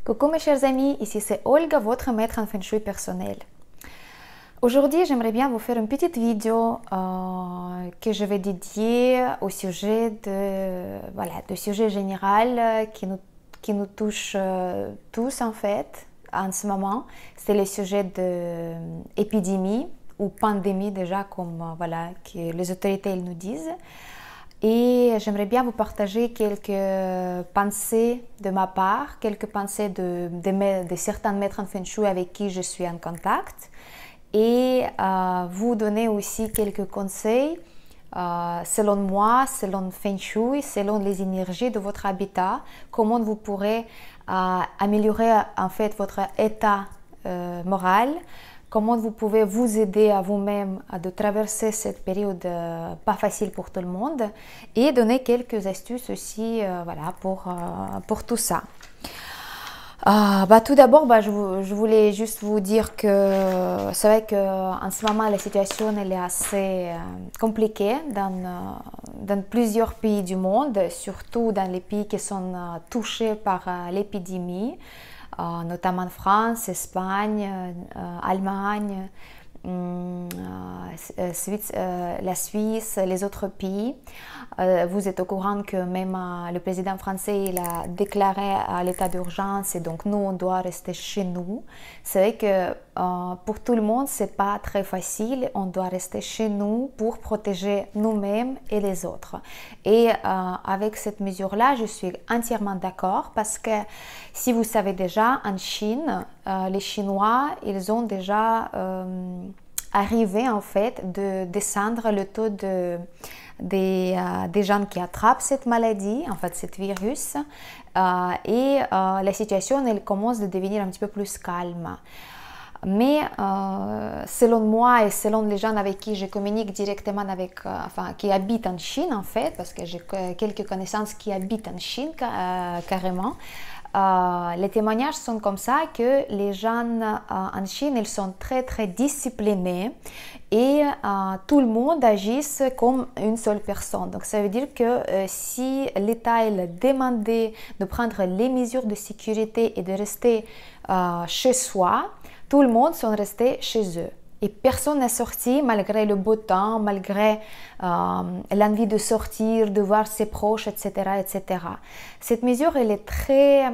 Coucou mes chers amis, ici c'est Olga, votre maître en Feng Shui personnel. Aujourd'hui, j'aimerais bien vous faire une petite vidéo que je vais dédier au sujet de sujet général qui nous touche tous en fait en ce moment. C'est le sujet de épidémie ou pandémie déjà comme que les autorités nous disent. Et j'aimerais bien vous partager quelques pensées de ma part, quelques pensées de certains maîtres en Feng Shui avec qui je suis en contact et vous donner aussi quelques conseils selon moi, selon Feng Shui, selon les énergies de votre habitat, comment vous pourrez améliorer en fait votre état moral, comment vous pouvez vous aider à vous-même de traverser cette période pas facile pour tout le monde et donner quelques astuces aussi pour tout ça. Tout d'abord, je voulais juste vous dire que c'est vrai qu'en ce moment la situation elle est assez compliquée dans plusieurs pays du monde, surtout dans les pays qui sont touchés par l'épidémie. Notamment France, Espagne, Allemagne, la Suisse, les autres pays. Vous êtes au courant que même le président français il a déclaré l'état d'urgence et donc nous on doit rester chez nous. C'est vrai que pour tout le monde c'est pas très facile, on doit rester chez nous pour protéger nous-mêmes et les autres. Et avec cette mesure-là, je suis entièrement d'accord parce que si vous savez déjà, en Chine, les Chinois, ils ont déjà arrivé en fait de descendre le taux des gens qui attrapent cette maladie, en fait, ce virus, et la situation elle commence de devenir un petit peu plus calme. Mais selon moi et selon les gens avec qui je communique directement qui habitent en Chine en fait, parce que j'ai quelques connaissances qui habitent en Chine carrément, les témoignages sont comme ça que les gens en Chine ils sont très très disciplinés et tout le monde agit comme une seule personne. Donc ça veut dire que si l'État a demandé de prendre les mesures de sécurité et de rester chez soi, tout le monde sont restés chez eux. Et personne n'est sorti malgré le beau temps, malgré l'envie de sortir, de voir ses proches, etc., etc. Cette mesure, elle est très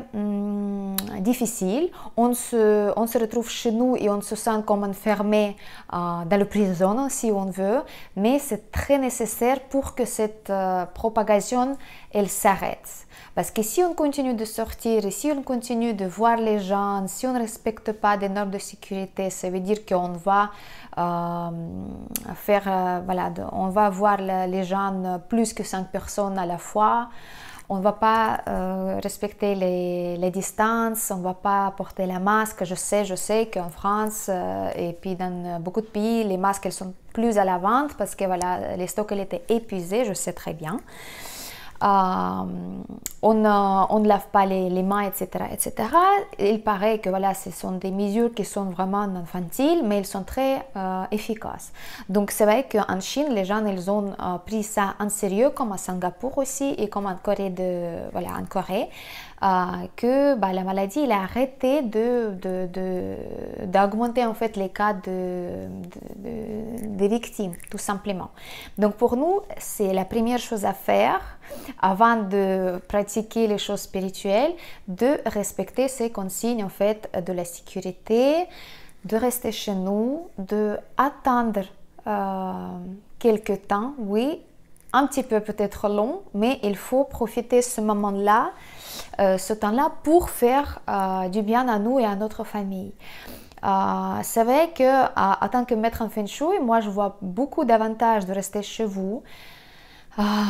difficile. On se retrouve chez nous et on se sent comme enfermé dans la prison, si on veut. Mais c'est très nécessaire pour que cette propagation, elle s'arrête. Parce que si on continue de sortir et si on continue de voir les gens, si on ne respecte pas des normes de sécurité, ça veut dire qu'on va on va voir les gens plus que 5 personnes à la fois. On ne va pas respecter les distances, on ne va pas porter la masque. Je sais qu'en France et puis dans beaucoup de pays, les masques elles sont plus à la vente parce que les stocks elles étaient épuisés, je sais très bien. On ne lave pas les mains, etc., etc. Il paraît que ce sont des mesures qui sont vraiment infantiles, mais elles sont très efficaces. Donc c'est vrai qu'en Chine, les gens ils ont pris ça en sérieux, comme à Singapour aussi et comme en Corée que la maladie elle a arrêté d'augmenter en fait les cas de victimes, tout simplement. Donc pour nous, c'est la première chose à faire avant de pratiquer les choses spirituelles, de respecter ces consignes en fait de la sécurité, de rester chez nous, de attendre quelques temps, oui, un petit peu peut-être long, mais il faut profiter ce moment-là, ce temps-là pour faire du bien à nous et à notre famille. C'est vrai que en tant que maître en Feng Shui, moi je vois beaucoup d'avantages de rester chez vous,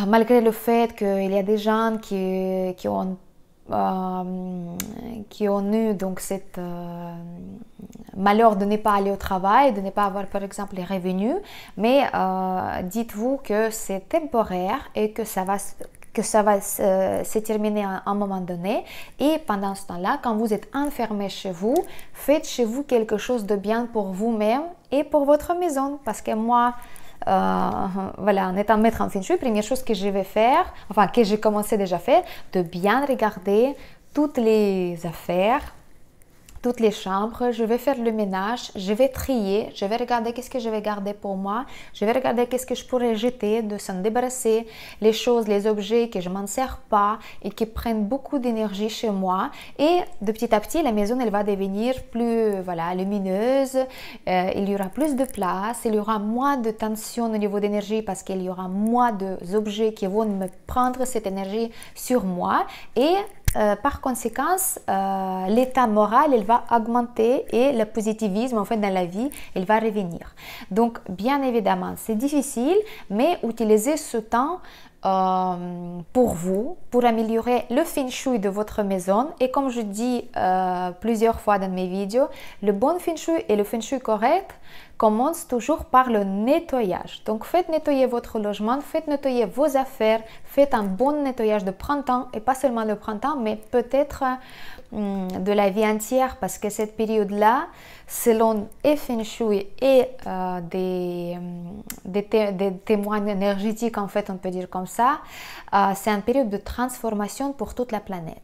malgré le fait qu'il y a des gens qui ont eu donc cette malheur de ne pas aller au travail, de ne pas avoir par exemple les revenus, mais dites-vous que c'est temporaire et que ça va se terminer à un moment donné. Et pendant ce temps-là, quand vous êtes enfermé chez vous, faites chez vous quelque chose de bien pour vous-même et pour votre maison. Parce que moi, en étant maître en Feng Shui, première chose que je vais faire, que j'ai commencé déjà à faire, de bien regarder toutes les affaires, toutes les chambres, je vais faire le ménage, je vais trier, je vais regarder qu'est-ce que je vais garder pour moi, je vais regarder qu'est-ce que je pourrais jeter, de s'en débarrasser, les choses, les objets que je m'en sers pas et qui prennent beaucoup d'énergie chez moi. Et de petit à petit, la maison, elle va devenir plus lumineuse, il y aura plus de place, il y aura moins de tension au niveau d'énergie parce qu'il y aura moins d'objets qui vont me prendre cette énergie sur moi et par conséquent, l'état moral, il va augmenter et le positivisme, en fait, dans la vie, il va revenir. Donc, bien évidemment, c'est difficile, mais utilisez ce temps pour vous, pour améliorer le feng shui de votre maison. Et comme je dis plusieurs fois dans mes vidéos, le bon feng shui et le feng shui correct commence toujours par le nettoyage. Donc faites nettoyer votre logement, faites nettoyer vos affaires, faites un bon nettoyage de printemps et pas seulement le printemps, mais peut-être de la vie entière parce que cette période-là, selon et feng shui et des témoins énergétiques, en fait, on peut dire comme ça, c'est une période de transformation pour toute la planète.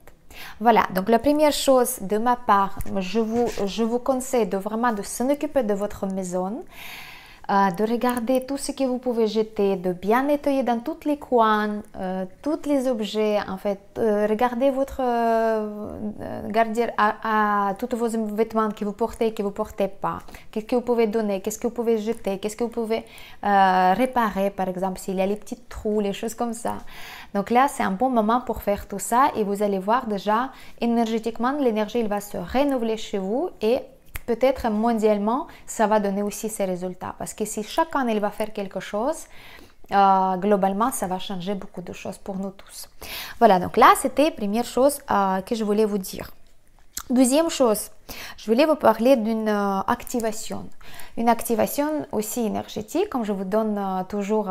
Voilà, donc la première chose de ma part, je vous conseille de vraiment de s'en occuper de votre maison, de regarder tout ce que vous pouvez jeter, de bien nettoyer dans tous les coins, tous les objets, en fait, regardez votre garder à tous vos vêtements que vous portez pas, qu'est-ce que vous pouvez donner, qu'est-ce que vous pouvez jeter, qu'est-ce que vous pouvez réparer, par exemple, s'il y a les petits trous, les choses comme ça. Donc là, c'est un bon moment pour faire tout ça et vous allez voir déjà, énergétiquement, l'énergie, elle va se renouveler chez vous et peut-être mondialement, ça va donner aussi ses résultats. Parce que si chacun il va faire quelque chose, globalement, ça va changer beaucoup de choses pour nous tous. Voilà, donc là, c'était la première chose que je voulais vous dire. Deuxième chose, je voulais vous parler d'une activation. Une activation aussi énergétique, comme je vous donne toujours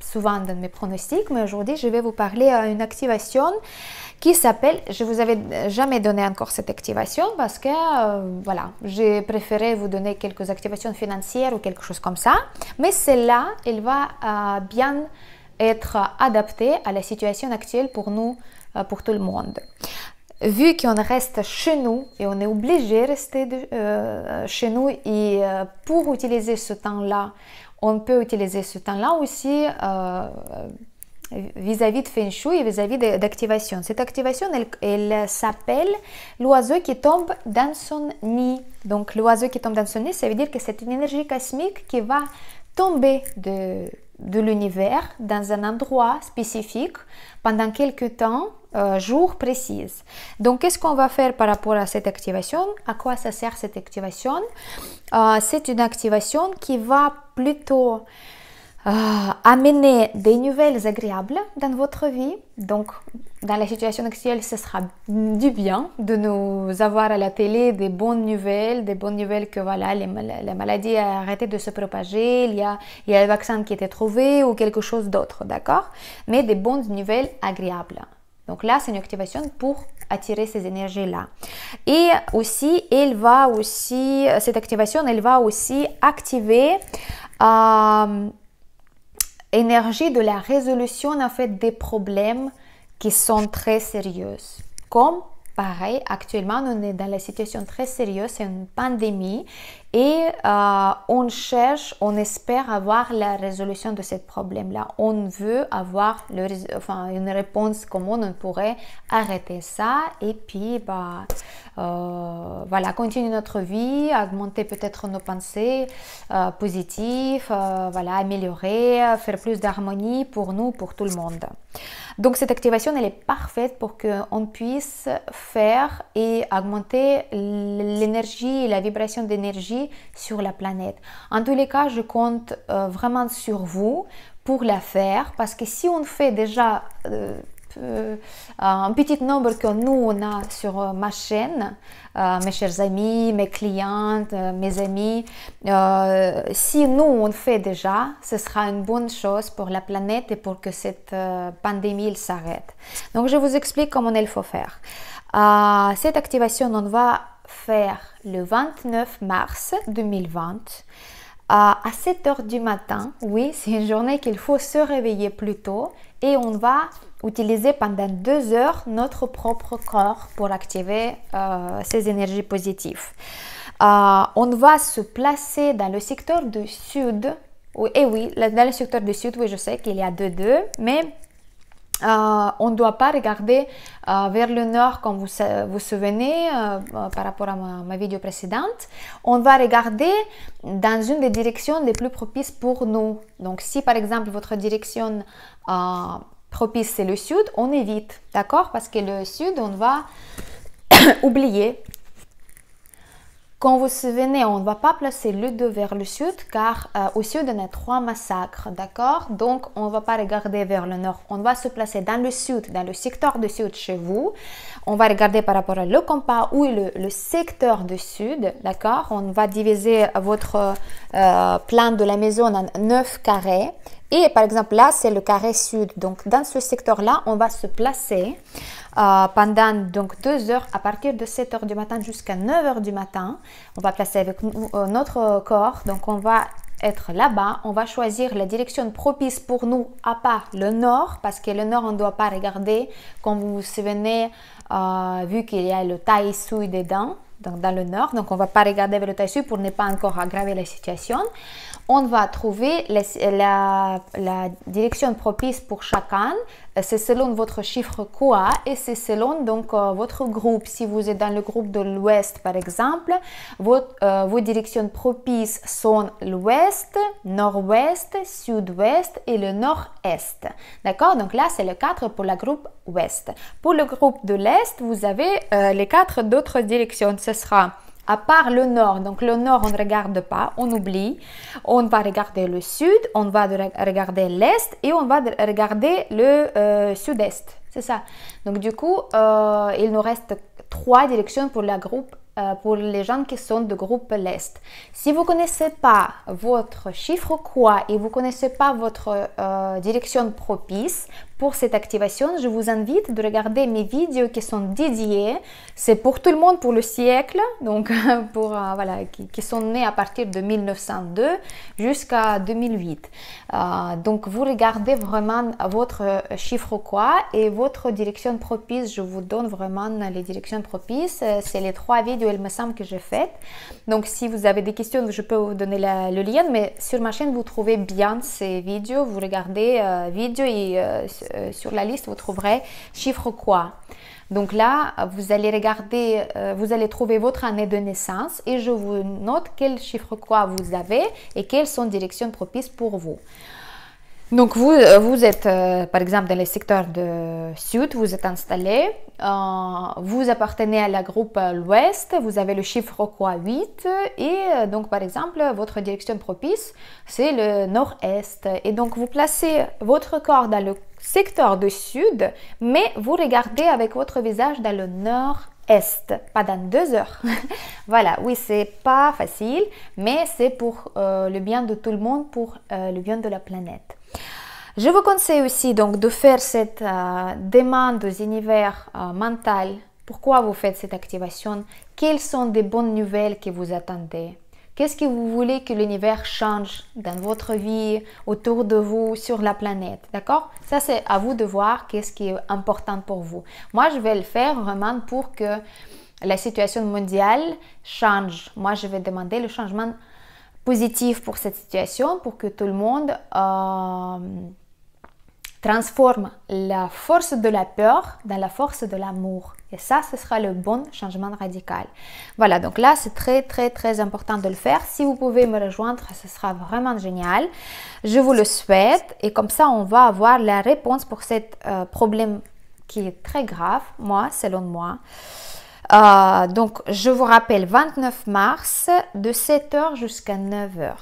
souvent dans mes pronostics, mais aujourd'hui, je vais vous parler d'une activation qui s'appelle, je vous avais jamais donné encore cette activation parce que, voilà, j'ai préféré vous donner quelques activations financières ou quelque chose comme ça, mais celle-là, elle va bien être adaptée à la situation actuelle pour nous, pour tout le monde. Vu qu'on reste chez nous et on est obligé de rester chez nous et pour utiliser ce temps-là, on peut utiliser ce temps-là aussi vis-à-vis de Feng Shui et vis-à-vis d'activation. Cette activation, elle s'appelle l'oiseau qui tombe dans son nid. Donc l'oiseau qui tombe dans son nid, ça veut dire que c'est une énergie cosmique qui va tomber de l'univers dans un endroit spécifique pendant quelques temps, jours précis. Donc, qu'est-ce qu'on va faire par rapport à cette activation? À quoi ça sert cette activation? C'est une activation qui va plutôt amener des nouvelles agréables dans votre vie. Donc, dans la situation actuelle, ce sera du bien de nous avoir à la télé des bonnes nouvelles que voilà, la maladie a arrêté de se propager, il y a le vaccin qui a été trouvé ou quelque chose d'autre, d'accord? Mais des bonnes nouvelles agréables. Donc là, c'est une activation pour attirer ces énergies-là. Et aussi, cette activation, elle va aussi activer énergie de la résolution en fait des problèmes qui sont très sérieux. Comme pareil, actuellement on est dans la situation très sérieuse, c'est une pandémie et on espère avoir la résolution de ce problème-là. On veut avoir une réponse comment on pourrait arrêter ça et puis voilà, continuer notre vie, augmenter peut-être nos pensées positives, voilà, améliorer, faire plus d'harmonie pour nous, pour tout le monde. Donc cette activation, elle est parfaite pour qu'on puisse faire et augmenter l'énergie et la vibration d'énergie sur la planète. En tous les cas, je compte vraiment sur vous pour la faire parce que si on fait déjà un petit nombre que nous on a sur ma chaîne, mes chers amis, mes clientes, mes amis, si nous on fait déjà, ce sera une bonne chose pour la planète et pour que cette pandémie s'arrête. Donc je vous explique comment il faut faire. Cette activation on va faire le 29 mars 2020 à 7 heures du matin. Oui, c'est une journée qu'il faut se réveiller plus tôt et on va utiliser pendant 2 heures notre propre corps pour activer ces énergies positives. On va se placer dans le secteur du sud. Et oui, dans le secteur du sud, oui, je sais qu'il y a deux, mais on ne doit pas regarder vers le nord comme vous vous souvenez par rapport à ma vidéo précédente. On va regarder dans une des directions les plus propices pour nous. Donc si par exemple votre direction propice c'est le sud, on évite, d'accord? Parce que le sud, on va oublier. Quand vous vous souvenez, on ne va pas placer le dos vers le sud car au sud, on a 3 massacres, d'accord? Donc, on ne va pas regarder vers le nord. On va se placer dans le sud, dans le secteur du sud chez vous. On va regarder par rapport au compas ou le secteur du sud, d'accord? On va diviser votre plan de la maison en 9 carrés. Et par exemple, là, c'est le carré sud. Donc, dans ce secteur-là, on va se placer pendant donc 2 heures à partir de 7 heures du matin jusqu'à 9 heures du matin. On va placer avec notre corps. Donc, on va être là-bas. On va choisir la direction propice pour nous à part le nord parce que le nord, on ne doit pas regarder. Comme vous vous souvenez, vu qu'il y a le Tai Sui dedans, donc dans le nord. Donc, on ne va pas regarder vers le Tai Sui pour ne pas encore aggraver la situation. On va trouver la direction propice pour chacun. C'est selon votre chiffre quoi et c'est selon donc votre groupe. Si vous êtes dans le groupe de l'ouest par exemple, vos directions propices sont l'ouest, nord-ouest, sud-ouest et le nord-est. D'accord? Donc là, c'est le 4 pour le groupe ouest. Pour le groupe de l'est, vous avez les 4 d'autres directions. Ce sera à part le nord, donc le nord on ne regarde pas, on oublie, on va regarder le sud, on va regarder l'est et on va regarder le sud-est, c'est ça. Donc du coup, il nous reste 3 directions pour la groupe, pour les gens qui sont de groupe l'est. Si vous ne connaissez pas votre chiffre quoi et vous ne connaissez pas votre direction propice pour cette activation, je vous invite de regarder mes vidéos qui sont dédiées. C'est pour tout le monde, pour le siècle, donc pour voilà, qui sont nés à partir de 1902 jusqu'à 2008. Donc vous regardez vraiment votre chiffre quoi et votre direction propice. Je vous donne vraiment les directions propices. C'est les 3 vidéos, il me semble, que j'ai faites. Donc si vous avez des questions, je peux vous donner le lien, mais sur ma chaîne, vous trouvez bien ces vidéos. Vous regardez vidéo et sur la liste, vous trouverez chiffre quoi. Donc là, vous allez regarder, vous allez trouver votre année de naissance et je vous note quel chiffre quoi vous avez et quelles sont les directions propices pour vous. Donc vous êtes par exemple dans le secteur de sud, vous êtes installé, vous appartenez à la groupe l'ouest, vous avez le chiffre quoi 8 et donc par exemple votre direction propice c'est le nord-est et donc vous placez votre corps dans le secteur du sud mais vous regardez avec votre visage dans le nord-est pendant 2 heures. Voilà, oui c'est pas facile mais c'est pour le bien de tout le monde, pour le bien de la planète. Je vous conseille aussi donc de faire cette demande aux univers mental. Pourquoi vous faites cette activation? Quelles sont des bonnes nouvelles que vous attendez? Qu'est-ce que vous voulez que l'univers change dans votre vie, autour de vous, sur la planète? D'accord? Ça, c'est à vous de voir qu'est-ce qui est important pour vous. Moi, je vais le faire vraiment pour que la situation mondiale change. Moi, je vais demander le changement positif pour cette situation, pour que tout le monde transforme la force de la peur dans la force de l'amour. Et ça, ce sera le bon changement radical. Voilà, donc là, c'est très, très, très important de le faire. Si vous pouvez me rejoindre, ce sera vraiment génial. Je vous le souhaite. Et comme ça, on va avoir la réponse pour ce problème qui est très grave, selon moi. Donc, je vous rappelle, 29 mars, de 7h jusqu'à 9h.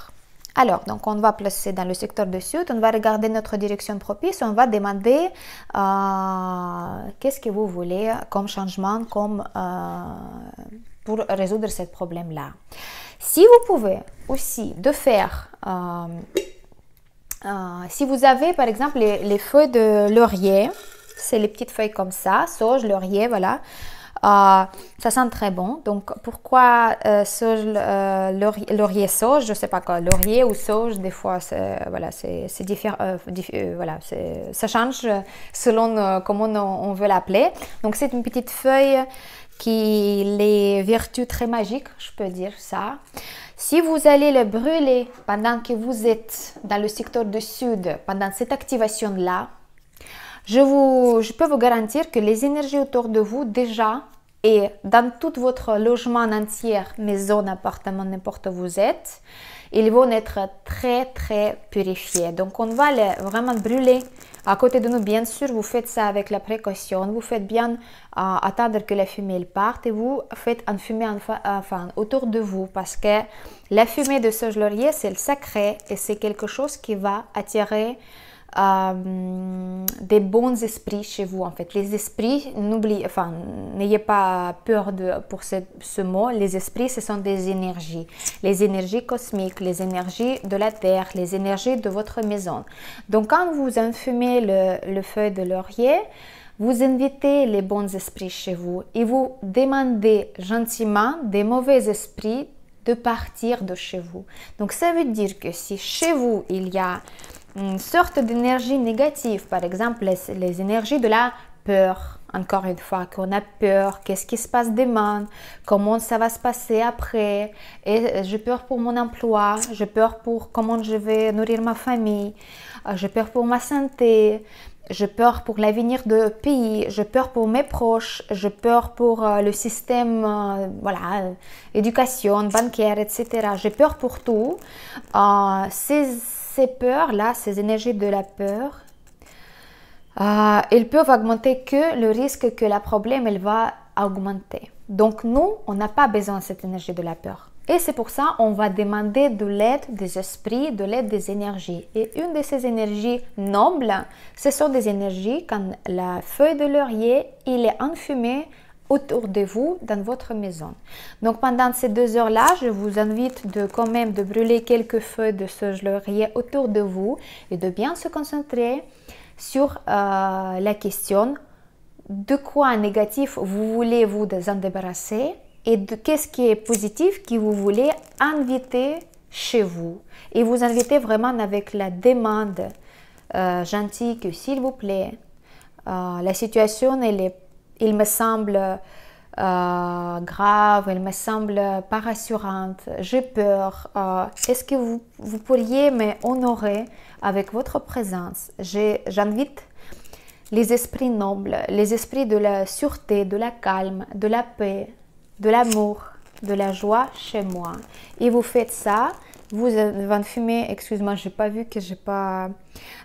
Alors, donc on va placer dans le secteur du sud, on va regarder notre direction propice, on va demander qu'est-ce que vous voulez comme changement pour résoudre ce problème-là. Si vous pouvez aussi de faire, si vous avez par exemple les feuilles de laurier, c'est les petites feuilles comme ça, sauge, laurier, voilà. Ça sent très bon. Donc, pourquoi sauge, laurier sauge, je ne sais pas quoi, laurier ou sauge, des fois, voilà, c'est différent. Voilà, ça change selon comment on veut l'appeler. Donc, c'est une petite feuille qui a les vertus très magiques, je peux dire ça. Si vous allez le brûler pendant que vous êtes dans le secteur du sud, pendant cette activation-là, je peux vous garantir que les énergies autour de vous déjà et dans tout votre logement entier, maison, appartement, n'importe où vous êtes, ils vont être très très purifiés. Donc on va les vraiment brûler à côté de nous. Bien sûr, vous faites ça avec la précaution. Vous faites bien attendre que la fumée parte et vous faites une fumée enfin, autour de vous parce que la fumée de sauge laurier, c'est le sacré et c'est quelque chose qui va attirer des bons esprits chez vous. En fait, les esprits, n'ayez pas peur pour ce mot. Les esprits, ce sont des énergies. Les énergies cosmiques, les énergies de la terre, les énergies de votre maison. Donc, quand vous enfumez le feuille de laurier, vous invitez les bons esprits chez vous et vous demandez gentiment des mauvais esprits de partir de chez vous. Donc, ça veut dire que si chez vous, il y a une sorte d'énergie négative, par exemple les énergies de la peur, encore une fois, qu'on a peur, qu'est-ce qui se passe demain, comment ça va se passer après, et j'ai peur pour mon emploi, j'ai peur pour comment je vais nourrir ma famille, j'ai peur pour ma santé, j'ai peur pour l'avenir du pays, j'ai peur pour mes proches, j'ai peur pour le système, voilà, éducation, bancaire, etc. J'ai peur pour tout. Ces peurs-là, ces énergies de la peur, ils peuvent augmenter que le risque que le problème il va augmenter. Donc nous, on n'a pas besoin de cette énergie de la peur. Et c'est pour ça qu'on va demander de l'aide des esprits, de l'aide des énergies. Et une de ces énergies nobles, ce sont des énergies quand la feuille de laurier, il est enfumé autour de vous dans votre maison. Donc pendant ces 2 heures-là, je vous invite quand même de brûler quelques feuilles de sauge laurier autour de vous et de bien se concentrer sur la question de quoi négatif vous voulez vous en débarrasser et qu'est-ce qui est positif que vous voulez inviter chez vous. Et vous invitez vraiment avec la demande gentille que s'il vous plaît, la situation il me semble grave, elle me semble pas rassurante, j'ai peur. Est-ce que vous pourriez m'honorer avec votre présence? J'invite les esprits nobles, les esprits de la sûreté, de la calme, de la paix, de l'amour, de la joie chez moi. Et vous faites ça, vous enfumez, excuse-moi, j'ai pas vu que j'ai pas...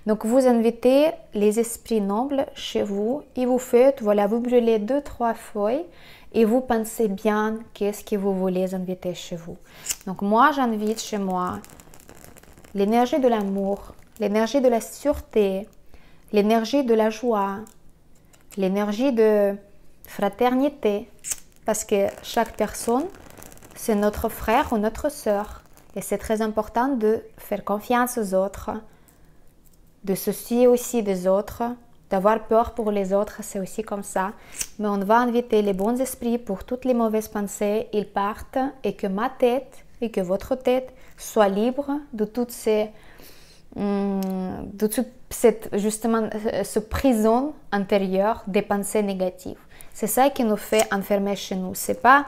Donc vous invitez les esprits nobles chez vous et vous faites, voilà, vous brûlez 2-3 feuilles et vous pensez bien qu'est-ce que vous voulez inviter chez vous. Donc moi, j'invite chez moi l'énergie de l'amour, l'énergie de la sûreté, l'énergie de la joie, l'énergie de fraternité, parce que chaque personne, c'est notre frère ou notre sœur. Et c'est très important de faire confiance aux autres, de se soucier aussi des autres, d'avoir peur pour les autres, c'est aussi comme ça. Mais on va inviter les bons esprits pour toutes les mauvaises pensées, ils partent et que ma tête et que votre tête soit libre de toutes ces... de toute justement ce prison intérieure des pensées négatives. C'est ça qui nous fait enfermer chez nous. C'est pas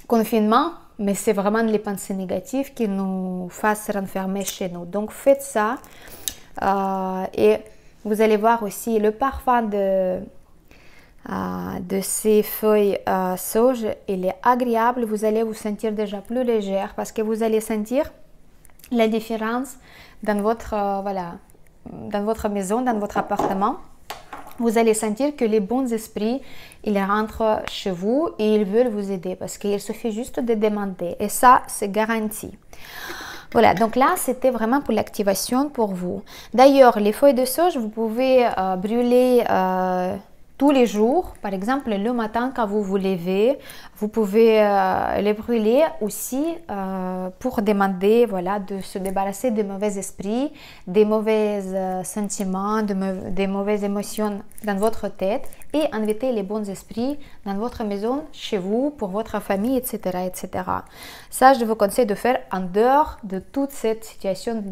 confinement, mais c'est vraiment les pensées négatives qui nous fassent renfermer chez nous. Donc faites ça et vous allez voir aussi le parfum de ces feuilles sauges, il est agréable. Vous allez vous sentir déjà plus légère parce que vous allez sentir la différence dans votre, dans votre maison, dans votre appartement. Vous allez sentir que les bons esprits, ils rentrent chez vous et ils veulent vous aider parce qu'il suffit juste de demander. Et ça, c'est garanti. Voilà, donc là, c'était vraiment pour l'activation pour vous. D'ailleurs, les feuilles de sauge, vous pouvez brûler tous les jours. Par exemple, le matin, quand vous vous levez, vous pouvez les brûler aussi pour demander voilà, de se débarrasser des mauvais esprits, des mauvais sentiments, des mauvaises émotions dans votre tête et inviter les bons esprits dans votre maison, chez vous, pour votre famille, etc., etc. Ça, je vous conseille de faire en dehors de toute cette situation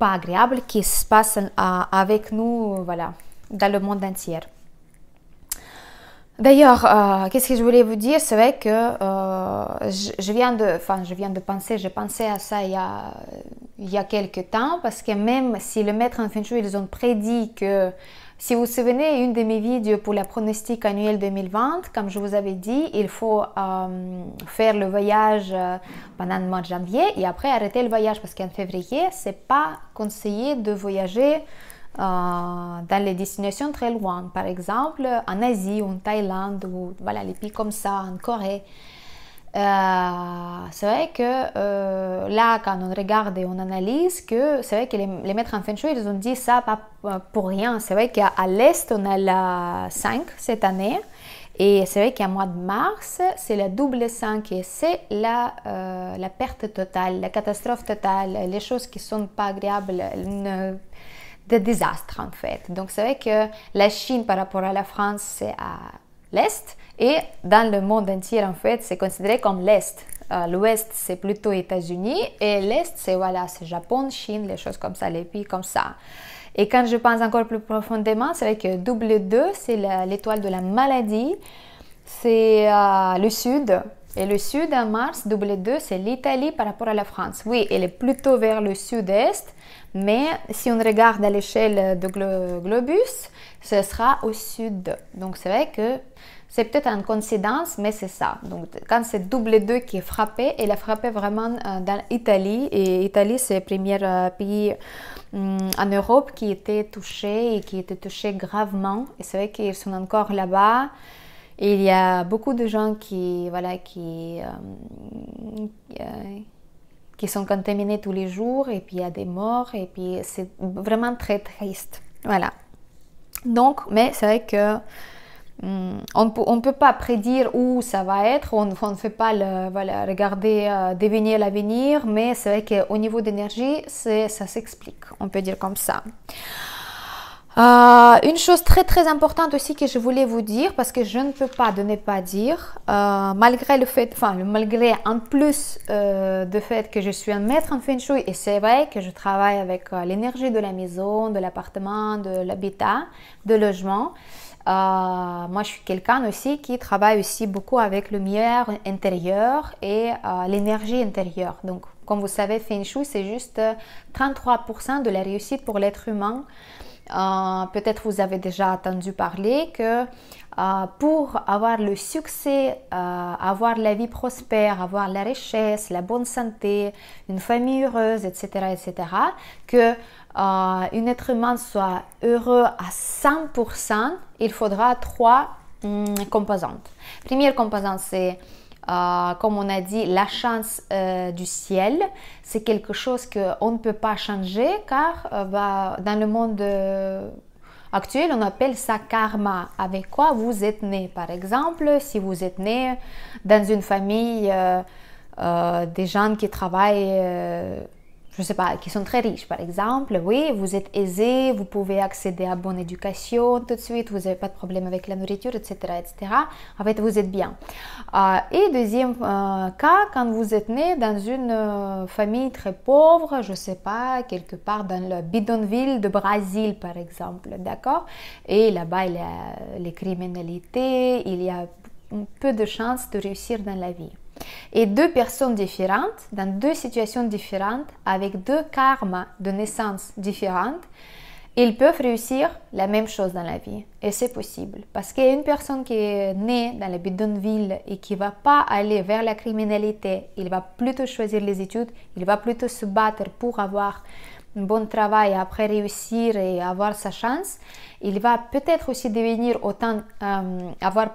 pas agréable qui se passe avec nous voilà, dans le monde entier. D'ailleurs, qu'est-ce que je voulais vous dire? C'est vrai que je viens de penser, j'ai pensé à ça il y a quelques temps, parce que même si le maître en Feng Shui, ils ont prédit que, si vous vous souvenez, une de mes vidéos pour la pronostic annuel 2020, comme je vous avais dit, il faut faire le voyage pendant le mois de janvier et après arrêter le voyage, parce qu'en février, c'est pas conseillé de voyager dans les destinations très loin, par exemple en Asie ou en Thaïlande ou voilà, les pays comme ça, en Corée. C'est vrai que là, quand on regarde et on analyse, que c'est vrai que les maîtres en Feng Shui, ils ont dit ça pas pour rien. C'est vrai qu'à l'Est, on a la 5 cette année. Et c'est vrai qu'à mois de mars, c'est la double 5 et c'est la perte totale, la catastrophe totale, les choses qui sont pas agréables, des désastres en fait. Donc c'est vrai que la Chine par rapport à la France, c'est à l'Est, et dans le monde entier en fait, c'est considéré comme l'Est. L'Ouest, c'est plutôt États-Unis, et l'Est, c'est voilà, c'est Japon, Chine, les choses comme ça, les pays comme ça. Et quand je pense encore plus profondément, c'est vrai que double 2, c'est l'étoile de la maladie, c'est le Sud. Et le Sud, en mars, double 2, c'est l'Italie par rapport à la France. Oui, elle est plutôt vers le Sud-Est, mais si on regarde à l'échelle de globus, ce sera au Sud. Donc c'est vrai que c'est peut-être une coïncidence, mais c'est ça. Donc quand c'est double 2 qui est frappé, elle a frappé vraiment dans l'Italie. Et l'Italie, c'est le premier pays en Europe qui était touché et qui était touché gravement. Et c'est vrai qu'ils sont encore là-bas. Et il y a beaucoup de gens qui sont contaminés tous les jours, et puis il y a des morts, et puis c'est vraiment très triste. Voilà. Donc, mais c'est vrai que on ne peut pas prédire où ça va être, on ne fait pas regarder devenir l'avenir, mais c'est vrai qu'au niveau d'énergie, ça s'explique, on peut dire comme ça. Une chose très très importante aussi que je voulais vous dire, parce que je ne peux pas de ne pas dire, malgré le fait, malgré en plus du fait que je suis un maître en Feng Shui, et c'est vrai que je travaille avec l'énergie de la maison, de l'appartement, de l'habitat, de logement. Moi je suis quelqu'un aussi qui travaille aussi beaucoup avec le lumière intérieur et l'énergie intérieure. Donc comme vous savez, Feng Shui, c'est juste 33% de la réussite pour l'être humain. Peut-être vous avez déjà entendu parler que pour avoir le succès, avoir la vie prospère, avoir la richesse, la bonne santé, une famille heureuse, etc., etc., que un être humain soit heureux à 100%, il faudra 3 composantes. Première composante, c'est comme on a dit, la chance du ciel. C'est quelque chose qu'on ne peut pas changer, car dans le monde actuel, on appelle ça karma. Avec quoi vous êtes né. Par exemple, si vous êtes né dans une famille des gens qui travaillent, je ne sais pas, qui sont très riches par exemple, oui, vous êtes aisé, vous pouvez accéder à bonne éducation tout de suite, vous n'avez pas de problème avec la nourriture, etc., etc. En fait, vous êtes bien. Et deuxième cas, quand vous êtes né dans une famille très pauvre, je ne sais pas, quelque part dans le bidonville de Brésil par exemple, d'accord? Et là-bas, il y a les criminalités, il y a peu de chances de réussir dans la vie. Et deux personnes différentes, dans deux situations différentes, avec deux karmas de naissance différentes, ils peuvent réussir la même chose dans la vie. Et c'est possible. Parce qu'il y a une personne qui est née dans les bidonvilles et qui ne va pas aller vers la criminalité, il va plutôt choisir les études, il va plutôt se battre pour avoir un bon travail après réussir et avoir sa chance, il va peut-être aussi devenir avoir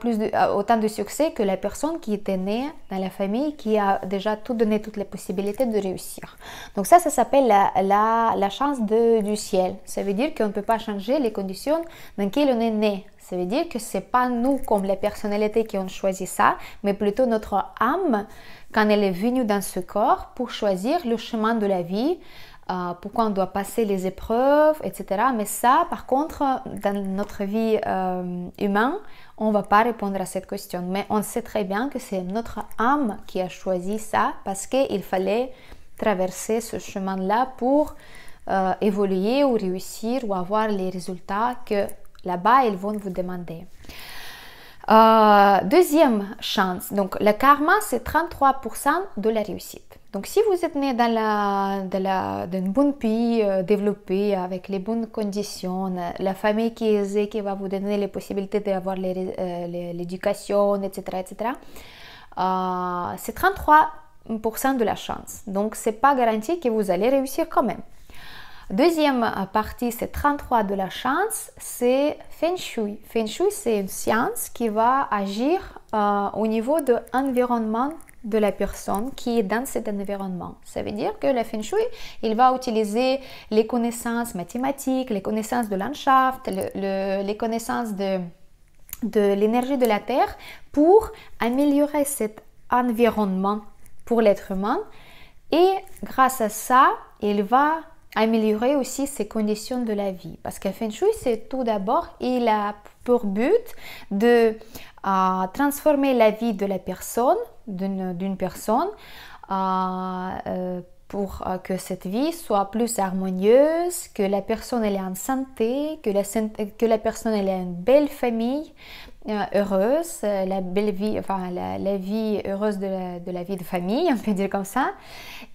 autant de succès que la personne qui était née dans la famille, qui a déjà tout donné, toutes les possibilités de réussir. Donc ça s'appelle la chance du ciel. Ça veut dire qu'on ne peut pas changer les conditions dans lesquelles on est né. Ça veut dire que ce n'est pas nous, comme les personnalités, qui ont choisi ça, mais plutôt notre âme, quand elle est venue dans ce corps, pour choisir le chemin de la vie, pourquoi on doit passer les épreuves, etc. Mais ça, par contre, dans notre vie humaine, on ne va pas répondre à cette question. Mais on sait très bien que c'est notre âme qui a choisi ça parce qu'il fallait traverser ce chemin-là pour évoluer ou réussir ou avoir les résultats que là-bas, ils vont vous demander. Deuxième chance, donc le karma, c'est 33% de la réussite. Donc si vous êtes né dans un bon pays développé, avec les bonnes conditions, la famille qui est aisée, qui va vous donner les possibilités d'avoir l'éducation, etc., etc., c'est 33% de la chance. Donc c'est pas garanti que vous allez réussir quand même. Deuxième partie, c'est 33 de la chance, c'est Feng Shui. Feng Shui, c'est une science qui va agir au niveau de l'environnement de la personne qui est dans cet environnement. Ça veut dire que le Feng Shui, il va utiliser les connaissances mathématiques, les connaissances de landschaft, les connaissances de l'énergie de la Terre pour améliorer cet environnement pour l'être humain. Et grâce à ça, il va améliorer aussi ses conditions de la vie. Parce que Feng Shui, c'est tout d'abord, il a pour but de transformer la vie de la personne, d'une personne, pour que cette vie soit plus harmonieuse, que la personne elle est en santé, que la personne elle ait une belle famille heureuse, la belle vie, enfin la vie heureuse de la vie de famille, on peut dire comme ça,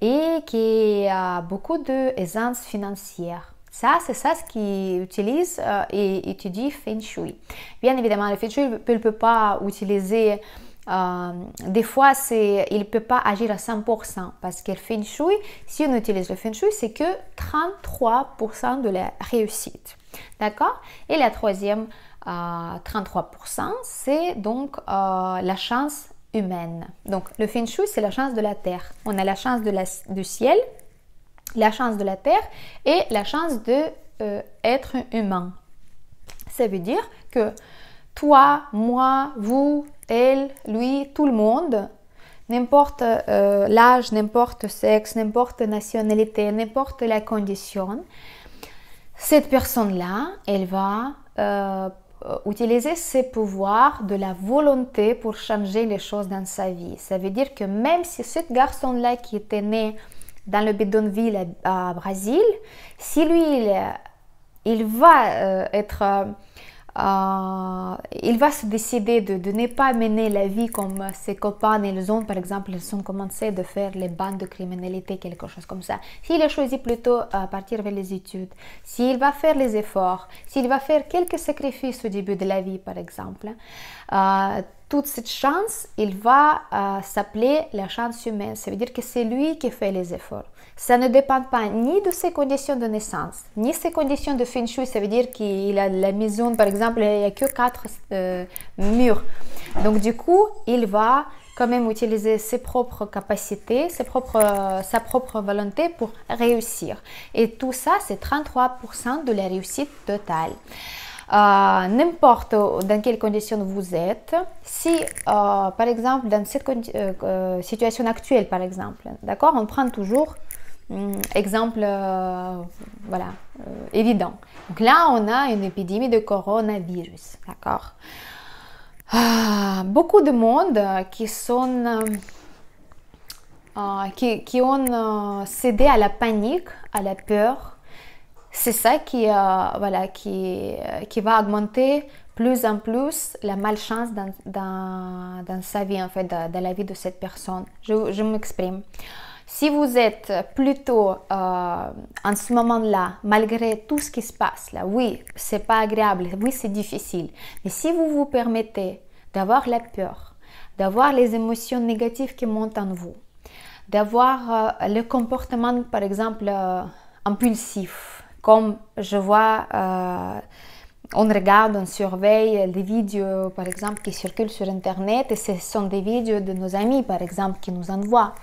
et qui a beaucoup d'aisance financière. Ça, c'est ça ce qu'il utilise et étudie Feng Shui. Bien évidemment, le Feng Shui ne peut pas utiliser, des fois, il ne peut pas agir à 100% parce que le Feng Shui, si on utilise le Feng Shui, c'est que 33% de la réussite. D'accord? Et la troisième, 33%, c'est donc la chance humaine. Donc, le Feng Shui, c'est la chance de la terre. On a la chance du ciel, la chance de la terre et la chance d'être humain. Ça veut dire que toi, moi, vous, elle, lui, tout le monde, n'importe l'âge, n'importe sexe, n'importe nationalité, n'importe la condition, cette personne-là, elle va utiliser ses pouvoirs de la volonté pour changer les choses dans sa vie. Ça veut dire que même si ce garçon-là qui était né dans le bidonville à Brésil, si lui, il va il va se décider de ne pas mener la vie comme ses copains ils ont, par exemple, ils ont commencé de faire les bandes de criminalité, quelque chose comme ça. S'il a choisi plutôt partir vers les études, s'il va faire les efforts, s'il va faire quelques sacrifices au début de la vie, par exemple, toute cette chance, il va s'appeler la chance humaine. Ça veut dire que c'est lui qui fait les efforts. Ça ne dépend pas ni de ses conditions de naissance, ni ses conditions de Feng Shui. Ça veut dire qu'il a la maison, par exemple, il n'y a que 4 murs. Donc du coup, il va quand même utiliser ses propres capacités, sa propre volonté pour réussir. Et tout ça, c'est 33% de la réussite totale. N'importe dans quelles conditions vous êtes, si par exemple dans cette situation actuelle, par exemple, d'accord, on prend toujours exemple voilà, évident. Donc là, on a une épidémie de coronavirus, d'accord. Beaucoup de monde qui ont cédé à la panique, à la peur. C'est ça qui va augmenter plus en plus la malchance dans sa vie, en fait, dans la vie de cette personne. Je m'exprime. Si vous êtes plutôt en ce moment-là, malgré tout ce qui se passe là, oui, c'est pas agréable, oui, c'est difficile. Mais si vous vous permettez d'avoir la peur, d'avoir les émotions négatives qui montent en vous, d'avoir le comportement, par exemple, impulsif. Comme je vois, on regarde, on surveille des vidéos, par exemple, qui circulent sur Internet, et ce sont des vidéos de nos amis, par exemple, qui nous envoient.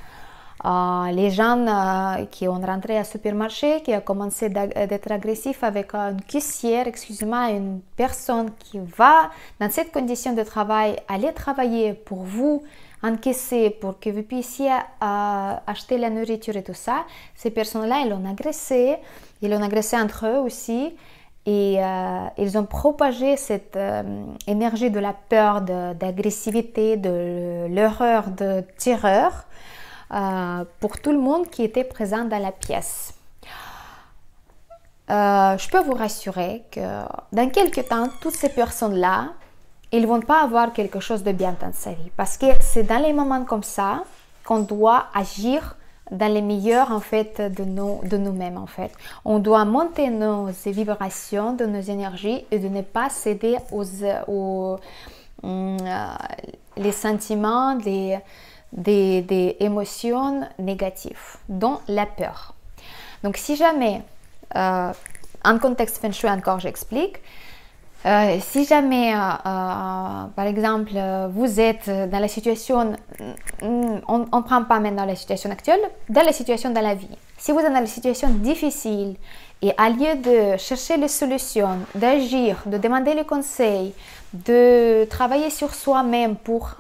Les gens qui ont rentré au supermarché, qui a commencé d'être agressif avec une caissière, excusez-moi, une personne qui va, dans cette condition de travail, aller travailler pour vous, encaisser pour que vous puissiez acheter la nourriture et tout ça. Ces personnes-là, ils l'ont agressé entre eux aussi. Et ils ont propagé cette énergie de la peur, d'agressivité, de l'horreur, de terreur pour tout le monde qui était présent dans la pièce. Je peux vous rassurer que dans quelques temps, toutes ces personnes-là, ils ne vont pas avoir quelque chose de bien dans sa vie. Parce que c'est dans les moments comme ça qu'on doit agir dans les meilleurs en fait de nous-mêmes en fait. On doit monter nos vibrations, de nos énergies et de ne pas céder aux les sentiments, des émotions négatives, dont la peur. Donc si jamais, en contexte Feng Shui encore j'explique, si jamais, par exemple, vous êtes dans la situation, on ne prend pas maintenant la situation actuelle, dans la situation de la vie. Si vous êtes dans la situation difficile et à lieu de chercher les solutions, d'agir, de demander les conseils, de travailler sur soi-même pour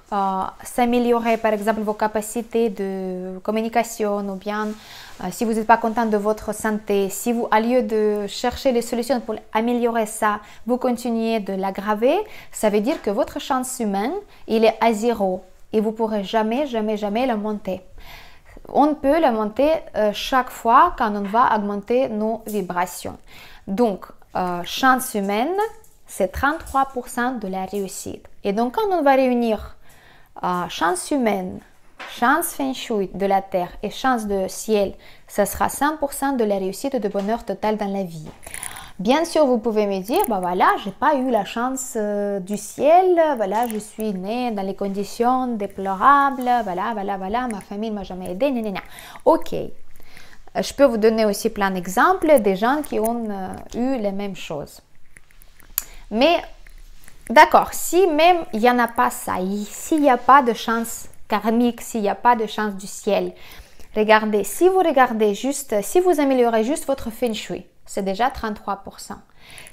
s'améliorer, par exemple, vos capacités de communication ou bien si vous n'êtes pas content de votre santé, si vous, à lieu de chercher les solutions pour améliorer ça, vous continuez de l'aggraver, ça veut dire que votre chance humaine, il est à zéro et vous ne pourrez jamais, jamais, jamais la monter. On peut la monter chaque fois quand on va augmenter nos vibrations. Donc, chance humaine, c'est 33% de la réussite. Et donc, quand on va réunir chance humaine, chance Feng Shui de la terre et chance de ciel, ça sera 100% de la réussite et de bonheur total dans la vie. Bien sûr, vous pouvez me dire, bah voilà, j'ai pas eu la chance du ciel, voilà, je suis née dans les conditions déplorables, voilà, ma famille ne m'a jamais aidé, Ok, je peux vous donner aussi plein d'exemples des gens qui ont eu les mêmes choses. Mais, d'accord, si même il n'y en a pas ça, s'il n'y a pas de chance karmique, s'il n'y a pas de chance du ciel, regardez, si vous améliorez juste votre Feng Shui, c'est déjà 33%.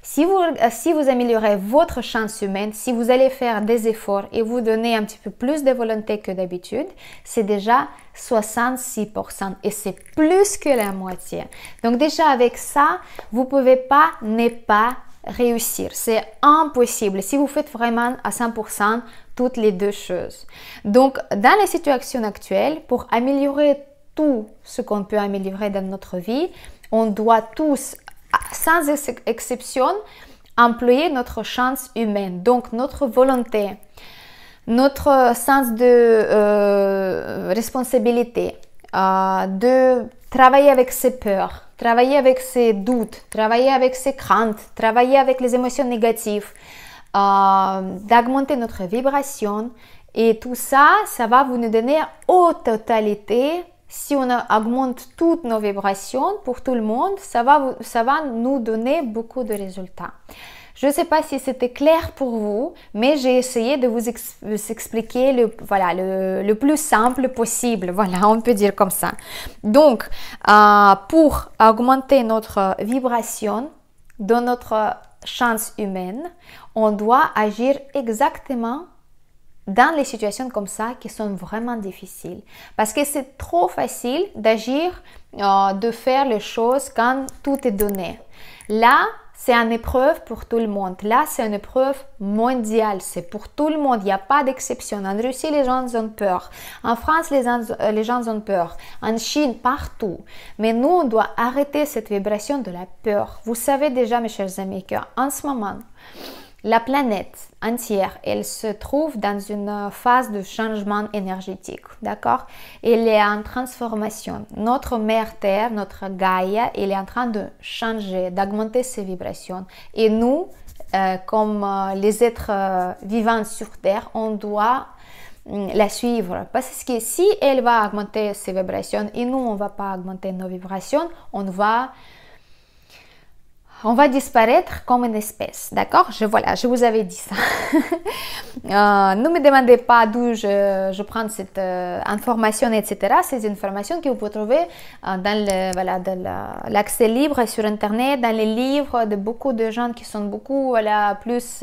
Si vous améliorez votre chance humaine, si vous allez faire des efforts et vous donner un petit peu plus de volonté que d'habitude, c'est déjà 66% et c'est plus que la moitié. Donc déjà avec ça, vous ne pouvez pas ne pas réussir. C'est impossible si vous faites vraiment à 100% toutes les deux choses. Donc dans la situation actuelle, pour améliorer tout ce qu'on peut améliorer dans notre vie, on doit tous, sans exception, employer notre chance humaine, donc notre volonté, notre sens de responsabilité, de travailler avec ses peurs, travailler avec ses doutes, travailler avec ses craintes, travailler avec les émotions négatives, d'augmenter notre vibration. Et tout ça, ça va vous nous donner au totalité. Si on augmente toutes nos vibrations pour tout le monde, ça va nous donner beaucoup de résultats. Je ne sais pas si c'était clair pour vous, mais j'ai essayé de vous expliquer le plus simple possible. Voilà, on peut dire comme ça. Donc, pour augmenter notre vibration dans notre chance humaine, on doit agir exactement dans les situations comme ça qui sont vraiment difficiles. Parce que c'est trop facile d'agir, de faire les choses quand tout est donné. Là, c'est une épreuve pour tout le monde. Là, c'est une épreuve mondiale. C'est pour tout le monde. Il n'y a pas d'exception. En Russie, les gens ont peur. En France, les gens ont peur. En Chine, partout. Mais nous, on doit arrêter cette vibration de la peur. Vous savez déjà, mes chers amis, qu'en ce moment, la planète entière, elle se trouve dans une phase de changement énergétique, d'accord? Elle est en transformation. Notre mère Terre, notre Gaïa, elle est en train de changer, d'augmenter ses vibrations. Et nous, comme les êtres vivants sur Terre, on doit la suivre. Parce que si elle va augmenter ses vibrations et nous, on ne va pas augmenter nos vibrations, on va on va disparaître comme une espèce, d'accord? Voilà, je vous avais dit ça. Ne me demandez pas d'où je prends cette information, etc. C'est une information que vous pouvez trouver dans l'accès libre sur Internet, dans les livres de beaucoup de gens qui sont beaucoup plus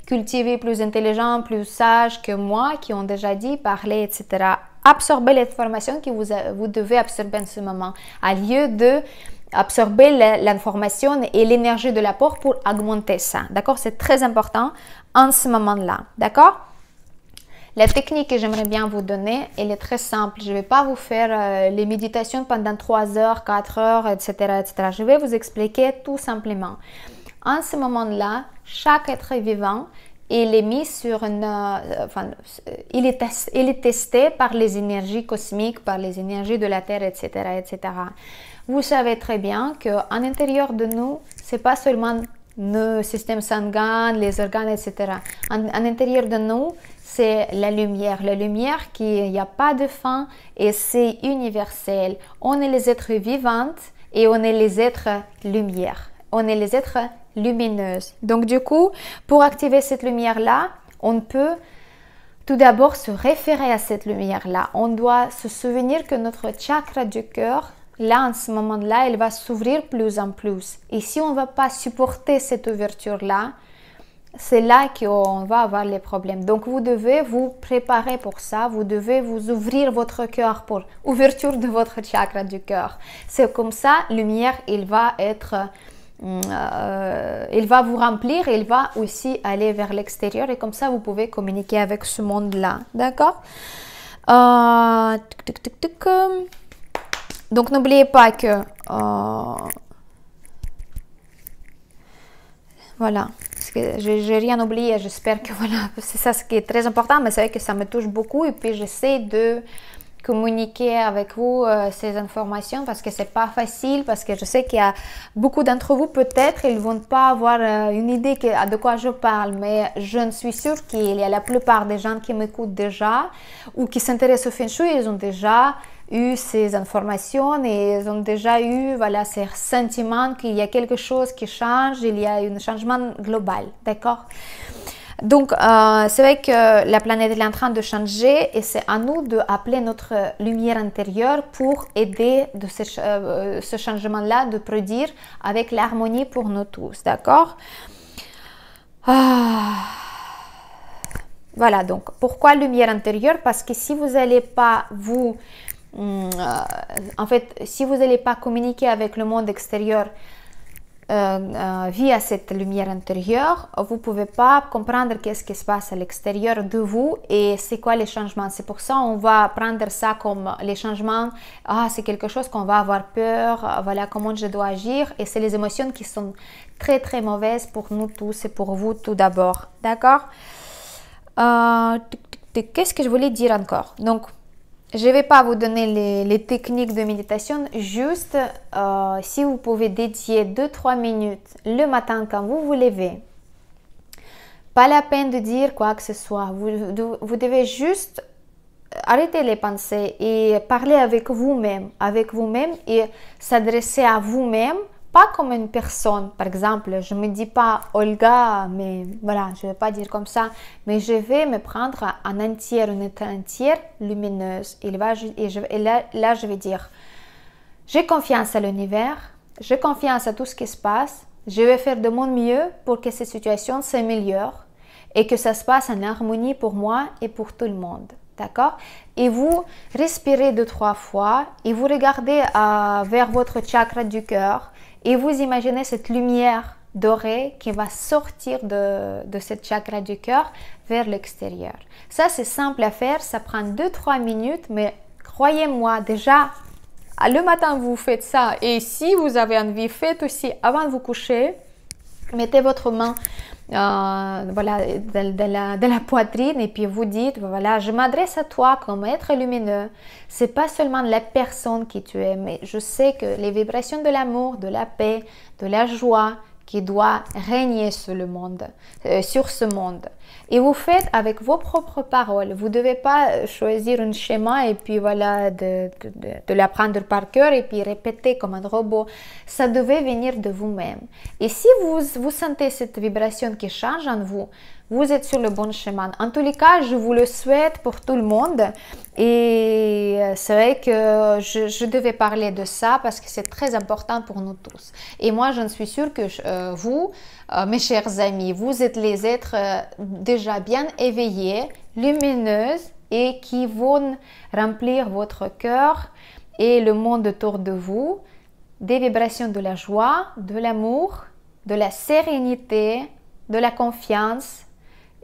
cultivés, plus intelligents, plus sages que moi, qui ont déjà dit, parlé, etc. Absorbez l'information que vous devez absorber en ce moment, à lieu de absorber l'information et l'énergie de l'apport pour augmenter ça, d'accord? C'est très important en ce moment-là, d'accord? La technique que j'aimerais bien vous donner, elle est très simple. Je ne vais pas vous faire les méditations pendant 3 heures, 4 heures, etc., etc. Je vais vous expliquer tout simplement. En ce moment-là, chaque être vivant, il est mis sur il est testé par les énergies cosmiques, par les énergies de la Terre, etc., etc. Vous savez très bien qu'à l'intérieur de nous, c'est pas seulement le système sanguin, les organes, etc. À l'intérieur de nous, c'est la lumière. La lumière qui n'y a pas de fin et c'est universel. On est les êtres vivants et on est les êtres lumière. On est les êtres lumineuses. Donc du coup, pour activer cette lumière-là, on peut tout d'abord se référer à cette lumière-là. On doit se souvenir que notre chakra du cœur, là, en ce moment-là, elle va s'ouvrir plus en plus. Et si on ne va pas supporter cette ouverture-là, c'est là qu'on va avoir les problèmes. Donc, vous devez vous préparer pour ça. Vous devez vous ouvrir votre cœur pour ouverture de votre chakra du cœur. C'est comme ça, lumière, il va vous remplir et il va aussi aller vers l'extérieur. Et comme ça, vous pouvez communiquer avec ce monde-là. D'accord? Donc, n'oubliez pas que... voilà, j'ai rien oublié, j'espère que voilà, c'est ça ce qui est très important, mais c'est vrai que ça me touche beaucoup et puis j'essaie de communiquer avec vous ces informations parce que c'est pas facile, parce que je sais qu'il y a beaucoup d'entre vous peut-être ils vont pas avoir une idée de quoi je parle, mais je ne suis sûre qu'il y a la plupart des gens qui m'écoutent déjà ou qui s'intéressent au Feng Shui, ils ont déjà eu ces informations et ils ont déjà eu ces sentiments qu'il y a quelque chose qui change, il y a un changement global, d'accord? Donc, c'est vrai que la planète est en train de changer et c'est à nous d'appeler notre lumière intérieure pour aider de ce changement-là de produire avec l'harmonie pour nous tous, d'accord? Voilà, donc pourquoi lumière intérieure? Parce que si vous n'allez pas si vous n'allez pas communiquer avec le monde extérieur via cette lumière intérieure, vous ne pouvez pas comprendre qu'est-ce qui se passe à l'extérieur de vous et c'est quoi les changements. C'est pour ça qu'on va prendre ça comme les changements. C'est quelque chose qu'on va avoir peur, voilà comment je dois agir. Et c'est les émotions qui sont très très mauvaises pour nous tous et pour vous tout d'abord. D'accord? Qu'est-ce que je voulais dire encore? Donc, je ne vais pas vous donner les techniques de méditation, juste si vous pouvez dédier 2-3 minutes le matin quand vous vous levez. Pas la peine de dire quoi que ce soit, vous devez juste arrêter les pensées et parler avec vous-même et s'adresser à vous-même, pas comme une personne. Par exemple, je ne me dis pas Olga, mais voilà, je ne vais pas dire comme ça, mais je vais me prendre une être entière lumineuse. Et là, je vais dire, j'ai confiance à l'univers, j'ai confiance à tout ce qui se passe, je vais faire de mon mieux pour que cette situation s'améliore et que ça se passe en harmonie pour moi et pour tout le monde. D'accord? Et vous respirez 2-3 fois et vous regardez vers votre chakra du cœur et vous imaginez cette lumière dorée qui va sortir de cette chakra du cœur vers l'extérieur. Ça, c'est simple à faire, ça prend 2-3 minutes, mais croyez-moi, déjà, le matin, vous faites ça. Et si vous avez envie, faites aussi avant de vous coucher, mettez votre main de la poitrine et puis vous dites, voilà, je m'adresse à toi comme être lumineux. C'est pas seulement la personne qui tu es, mais je sais que les vibrations de l'amour, de la paix, de la joie qui doit régner sur le monde, sur ce monde. Et vous faites avec vos propres paroles. Vous ne devez pas choisir un schéma et puis voilà, de l'apprendre par cœur et puis répéter comme un robot. Ça devait venir de vous-même. Et si vous sentez cette vibration qui change en vous, vous êtes sur le bon chemin. En tous les cas, je vous le souhaite pour tout le monde. Et c'est vrai que je devais parler de ça parce que c'est très important pour nous tous. Et moi, je suis sûre que vous, mes chers amis, vous êtes les êtres déjà bien éveillés, lumineux et qui vont remplir votre cœur et le monde autour de vous des vibrations de la joie, de l'amour, de la sérénité, de la confiance.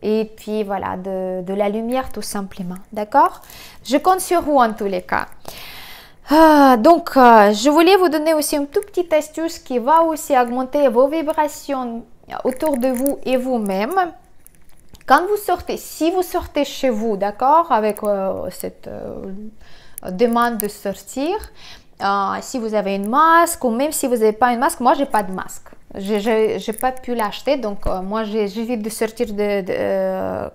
Et puis voilà, de la lumière tout simplement, d'accord? Je compte sur vous en tous les cas. Je voulais vous donner aussi une toute petite astuce qui va aussi augmenter vos vibrations autour de vous et vous-même. Quand vous sortez, si vous sortez chez vous, d'accord, avec cette demande de sortir, si vous avez une masque ou même si vous n'avez pas une masque, moi j'ai pas de masque. Je n'ai pas pu l'acheter, donc moi j'évite de sortir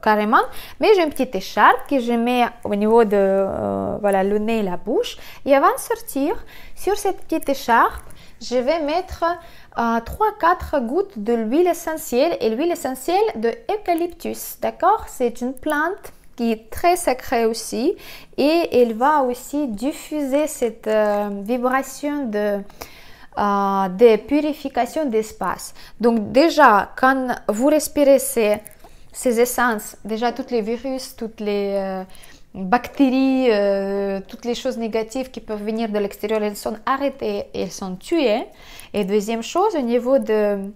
carrément, mais j'ai une petite écharpe que je mets au niveau de voilà, le nez et la bouche. Et avant de sortir, sur cette petite écharpe, je vais mettre 3-4 gouttes de l'huile essentielle et l'huile essentielle de eucalyptus, d'accord? C'est une plante qui est très sacrée aussi et elle va aussi diffuser cette vibration de purification d'espace. Donc déjà, quand vous respirez ces essences, déjà toutes les virus, toutes les bactéries, toutes les choses négatives qui peuvent venir de l'extérieur, elles sont arrêtées, elles sont tuées. Et deuxième chose, au niveau de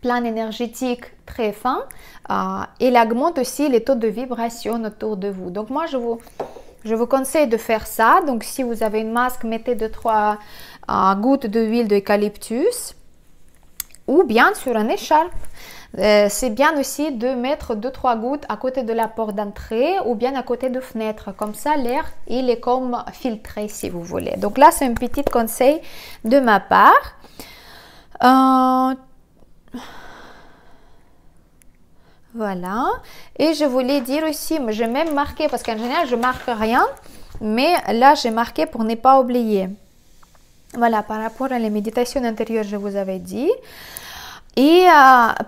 plan énergétique très fin, il augmente aussi les taux de vibration autour de vous. Donc moi, je vous conseille de faire ça. Donc si vous avez une masque, mettez 2-3 gouttes d'huile d'eucalyptus ou bien sur une écharpe. C'est bien aussi de mettre 2-3 gouttes à côté de la porte d'entrée ou bien à côté de fenêtre. Comme ça, l'air, il est comme filtré si vous voulez. Donc là, c'est un petit conseil de ma part. Voilà. Et je voulais dire aussi, j'ai même marqué, parce qu'en général, je ne marque rien, mais là, j'ai marqué pour ne pas oublier. Voilà, par rapport à la méditation intérieure, je vous avais dit. Et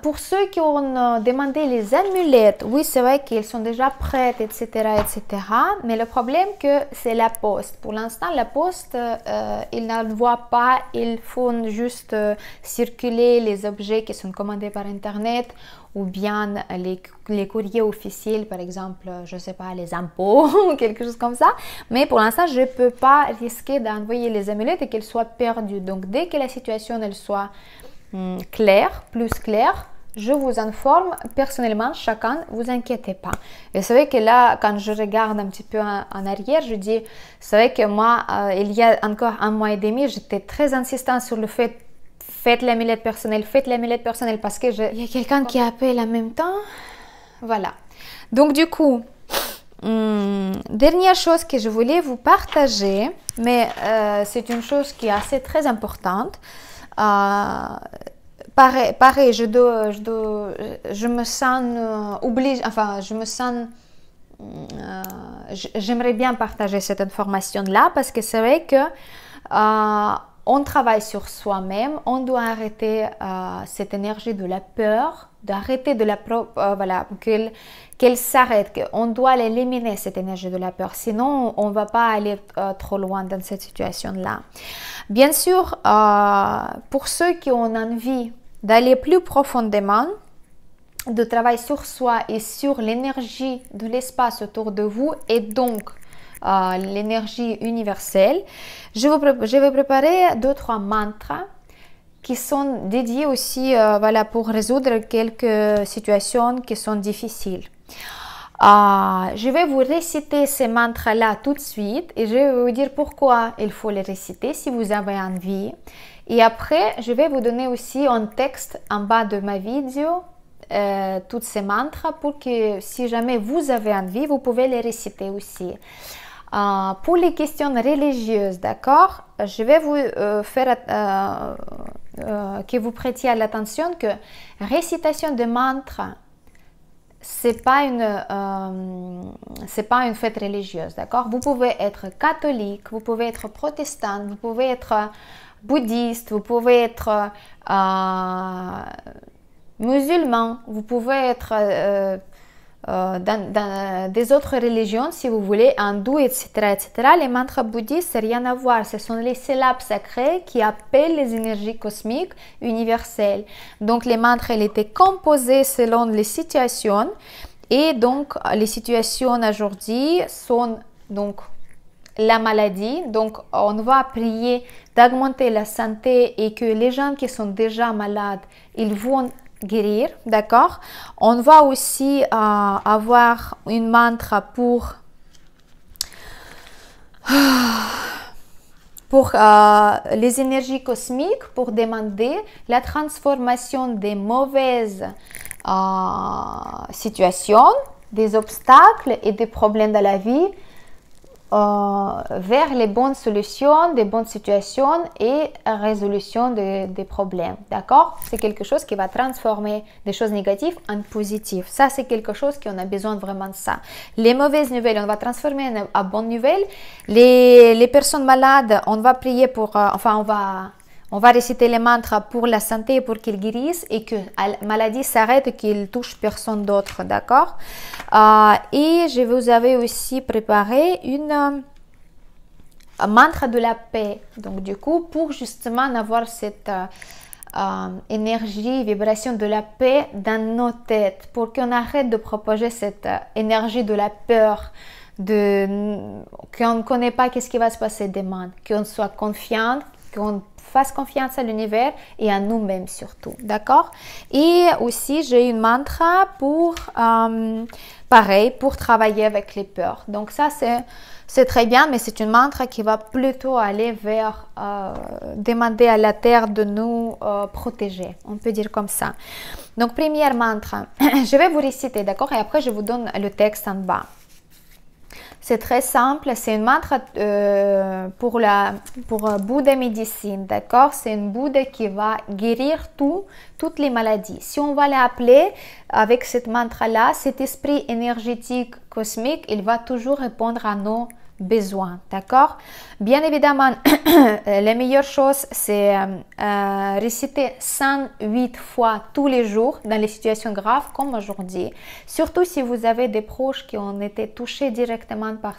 pour ceux qui ont demandé les amulettes, oui, c'est vrai qu'elles sont déjà prêtes, etc., etc. Mais le problème que c'est la poste. Pour l'instant, la poste, ils n'envoient pas, ils font juste circuler les objets qui sont commandés par Internet ou bien les courriers officiels, par exemple, je ne sais pas, les impôts ou quelque chose comme ça. Mais pour l'instant, je ne peux pas risquer d'envoyer les amulettes et qu'elles soient perdues. Donc, dès que la situation elle soit claire, plus claire, je vous informe personnellement, chacun, vous inquiétez pas. Et c'est vrai que là, quand je regarde un petit peu en arrière, je dis, c'est vrai que moi, il y a encore 1 mois et demi, j'étais très insistante sur le fait, faites l'amulette personnelle, parce que il y a quelqu'un qui appelle en même temps. Voilà. Donc du coup, dernière chose que je voulais vous partager, mais c'est une chose qui est assez très importante. Pareil, je me sens obligée, enfin, j'aimerais bien partager cette information-là parce que c'est vrai que on travaille sur soi-même, on doit arrêter cette énergie de la peur, d'arrêter de voilà, qu'elle s'arrête, on doit l'éliminer cette énergie de la peur, sinon on ne va pas aller trop loin dans cette situation-là. Bien sûr, pour ceux qui ont envie d'aller plus profondément, de travailler sur soi et sur l'énergie de l'espace autour de vous et donc l'énergie universelle, je vais préparer 2-3 mantras qui sont dédiés aussi voilà, pour résoudre quelques situations qui sont difficiles. Je vais vous réciter ces mantras-là tout de suite et je vais vous dire pourquoi il faut les réciter si vous avez envie. Et après, je vais vous donner aussi un texte en bas de ma vidéo, tous ces mantras, pour que si jamais vous avez envie, vous pouvez les réciter aussi. Pour les questions religieuses, d'accord, je vais vous faire que vous prêtiez à l'attention que récitation de mantras, c'est pas une fête religieuse, d'accord? Vous pouvez être catholique, vous pouvez être protestant, vous pouvez être bouddhiste, vous pouvez être musulman, vous pouvez être dans des autres religions, si vous voulez, hindou, etc., etc. Les mantras bouddhistes, c'est rien à voir. Ce sont les syllabes sacrées qui appellent les énergies cosmiques universelles. Donc, les mantras, ils étaient composés selon les situations. Et donc, les situations aujourd'hui sont donc la maladie. Donc, on va prier d'augmenter la santé et que les gens qui sont déjà malades, ils vont guérir, d'accord? On va aussi avoir une mantra pour les énergies cosmiques, pour demander la transformation des mauvaises situations, des obstacles et des problèmes dans la vie vers les bonnes solutions, des bonnes situations et résolution des problèmes, d'accord? C'est quelque chose qui va transformer des choses négatives en positives. Ça, c'est quelque chose qu'on a besoin vraiment de ça. Les mauvaises nouvelles, on va transformer en bonnes nouvelles. Les personnes malades, on va prier pour, on va réciter les mantras pour la santé, pour qu'ils guérissent et que la maladie s'arrête et qu'il touche personne d'autre, d'accord? Et je vous avais aussi préparé une mantra de la paix. Donc du coup, pour justement avoir cette énergie, vibration de la paix dans nos têtes, pour qu'on arrête de propager cette énergie de la peur, qu'on ne connaît pas qu'est-ce qui va se passer demain, qu'on soit confiant, qu'on fasse confiance à l'univers et à nous-mêmes surtout, d'accord? Et aussi, j'ai une mantra pour, pareil, pour travailler avec les peurs. Donc ça, c'est très bien, mais c'est une mantra qui va plutôt aller vers demander à la Terre de nous protéger, on peut dire comme ça. Donc, première mantra, je vais vous réciter, d'accord? Et après, je vous donne le texte en bas. C'est très simple, c'est une mantra pour Bouddha médecine, d'accord? C'est une Bouddha qui va guérir toutes les maladies. Si on va l'appeler avec cette mantra-là, cet esprit énergétique cosmique, il va toujours répondre à nos besoins, d'accord? Bien évidemment, la meilleure chose, c'est réciter 108 fois tous les jours dans les situations graves comme aujourd'hui. Surtout si vous avez des proches qui ont été touchés directement par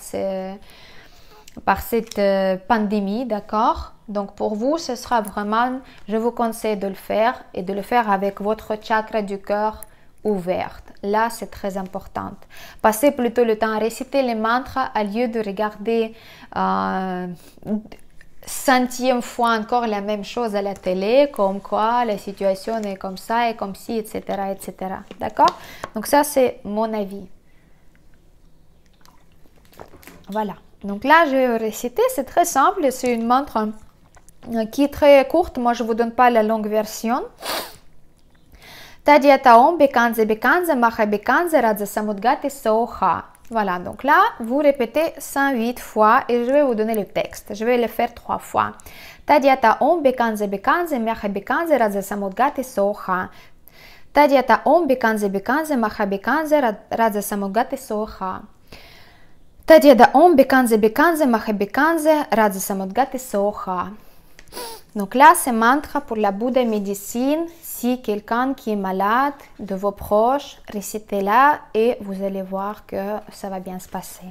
cette pandémie, d'accord? Donc pour vous, ce sera vraiment, je vous conseille de le faire et de le faire avec votre chakra du cœur ouverte. Là, c'est très important. Passez plutôt le temps à réciter les mantras au lieu de regarder centième fois encore la même chose à la télé, comme quoi la situation est comme ça et comme ci, etc., etc. D'accord? Donc ça, c'est mon avis. Voilà. Donc là, je vais réciter. C'est très simple. C'est une mantra qui est très courte. Moi, je ne vous donne pas la longue version. Tadiataom bekanze bekanze maha bekanze radza samudgati soha. Voilà, donc là, vous répétez 108 fois et je vais vous donner le texte. Je vais le faire 3 fois. Tadiataom bekanze bekanze maha bekanze radza samudgati soha. Tadiataom bekanze bekanze maha bekanze radza samudgati soha. Tadiataom bekanze bekanze maha bekanze radza samudgati soha. Donc là, c'est mantra pour la Bouddha médecine. Si quelqu'un qui est malade de vos proches, récitez-la et vous allez voir que ça va bien se passer.